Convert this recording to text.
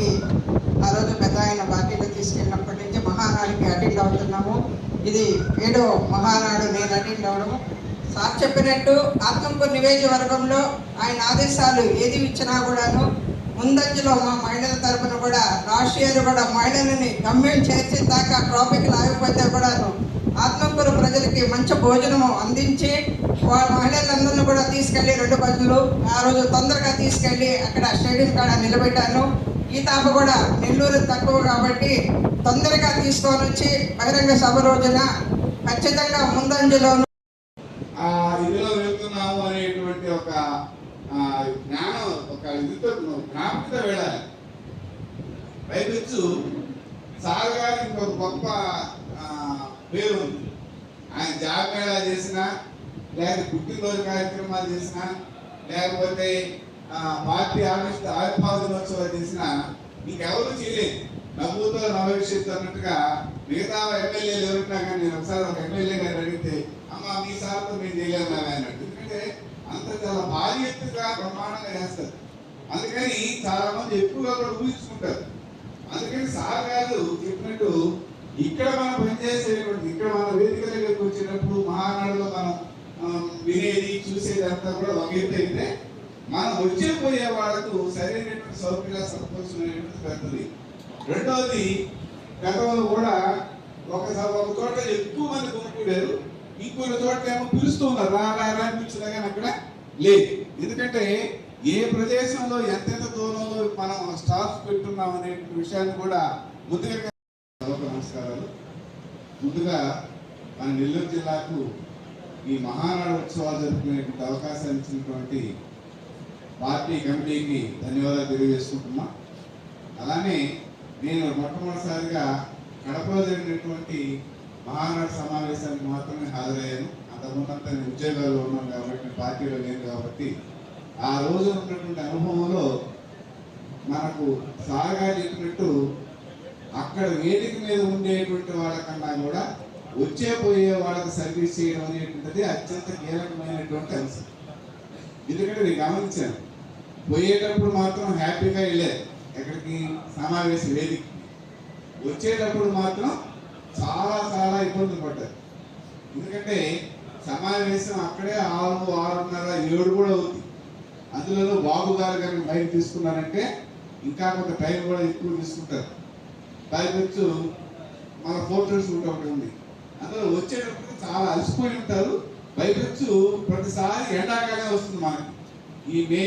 పార్టీకి ఆ రోజు పెద్ద ఆయన పార్టీలో తీసుకెళ్ళినప్పటి నుంచి మహానాడికి అటెండ్ అవుతున్నాము. ఇది 7వ మహానాడు నేను అటెండ్ అవడము. సార్ చెప్పినట్టు ఆత్మకూరు నియోజకవర్గంలో ఆయన ఆదేశాలు ఏది ఇచ్చినా కూడాను ముందంజలో మా మహిళల తరఫున కూడా లాస్ట్ ఇయర్ కూడా మహిళలని గమ్యం చేర్చిన దాకా ట్రాఫిక్ ఆగిపోతే కూడాను ఆత్మకూరు ప్రజలకి మంచి భోజనము అందించి వాళ్ళ మహిళలందరినీ కూడా తీసుకెళ్ళి 2 బస్సులు ఆ రోజు తొందరగా తీసుకెళ్ళి అక్కడ స్టేడియం కాడ నిలబెట్టాను. ఈ తాప కూడా నెల్లూరు తక్కువ కాబట్టి తొందరగా తీసుకొని వచ్చి బహిరంగ సభ రోజున ఖచ్చితంగా ముందంజలోను ఇదిలో వెళ్తున్నాము అనేటువంటి ఒక జ్ఞానం, ఒక ఇదితో జ్ఞాపకత వెళ్ళాలి. పైపెచ్చు సార్ గారు ఇంకొక గొప్ప పేరు ఉంది. ఆయన జాబేళా చేసినా, లేకపోతే పుట్టినరోజు కార్యక్రమాలు చేసినా, లేకపోతే పార్టీ ఆవిర్భావ దినోత్సవాలు చేసినా ఇంకెవరు చేయలేదు. నవ్వుతో నవభవిష్యత్తు అన్నట్టుగా మిగతా ఎమ్మెల్యేలు ఎవరున్నా కానీ నేను ఒకసారి ఒక ఎమ్మెల్యే గారు అడిగితే అమ్మ మీ సార్తో మేము చేయలేము అన్నట్టు. ఎందుకంటే అంత చాలా భారీ ఎత్తుగా బ్రహ్మాండంగా చేస్తారు. అందుకని చాలా మంది ఎక్కువగా కూడా ఊహించుకుంటారు. అందుకని సార్ గారు చెప్పినట్టు ఇక్కడ మనం పనిచేసేటువంటి, ఇక్కడ మన వేదిక దగ్గరికి వచ్చినప్పుడు మహానాడులో మనం వినేది చూసేది అంతా కూడా ఒక ఎత్తు అయితే మనం వచ్చే పోయే వాళ్ళకు సరైనటువంటి సౌకర్యాలు సమకూర్చుకునేటువంటి పెద్దది. రెండవది, గతంలో కూడా ఒక చోట ఎక్కువ మంది కొనుక్కోలేరు, ఇంకొన్ని చోట్ల ఏమో పిలుస్తూ ఉన్నారు రా పిలిచినా కానీ అక్కడ లేదు. ఎందుకంటే ఏ ప్రదేశంలో ఎంతెంత దూరంలో మనం స్టాల్స్ పెట్టున్నాం అనే విషయాన్ని కూడా ముందుగా నమస్కారాలు. ముందుగా మన నెల్లూరు జిల్లాకు ఈ మహానాడు ఉత్సవాలు జరుపుకునేటువంటి అవకాశాన్ని ఇచ్చినటువంటి పార్టీ కమిటీకి ధన్యవాదాలు తెలియజేసుకుంటున్నా. అలానే నేను మొట్టమొదటిసారిగా కడపలో జరిగినటువంటి మహానాడు సమావేశానికి మాత్రమే హాజరయ్యాను. అంతకుముందంతా నేను ఉద్యోగాల్లో ఉన్నాను కాబట్టి, పార్టీలో లేను కాబట్టి ఆ రోజు ఉన్నటువంటి అనుభవంలో మనకు సాగా చెప్పినట్టు అక్కడ వేదిక మీద ఉండేటువంటి వాళ్ళకన్నా కూడా వచ్చే పోయే వాళ్ళకి సర్వీస్ చేయడం అనేటువంటిది అత్యంత కీలకమైనటువంటి అంశం. ఎందుకంటే నేను గమనించాను, పోయేటప్పుడు మాత్రం హ్యాపీగా వెళ్ళారు ఎక్కడికి సమావేశ వేదిక, వచ్చేటప్పుడు మాత్రం చాలా చాలా ఇబ్బందులు పడ్డారు. ఎందుకంటే సమావేశం అక్కడే 6, 6:30, 7 కూడా అవుతుంది. అందులో బాబు గారు కనుక బయట తీసుకున్నారంటే ఇంకా కొంత టైం కూడా ఎక్కువ తీసుకుంటారు. పైపెచ్చు మన ఫోటో షూట్ ఒకటి ఉంది, అందులో వచ్చేటప్పుడు చాలా అలసిపోయి ఉంటారు. పైపెచ్చు ప్రతిసారి ఎండాకాలం వస్తుంది మనకి. ఈ మే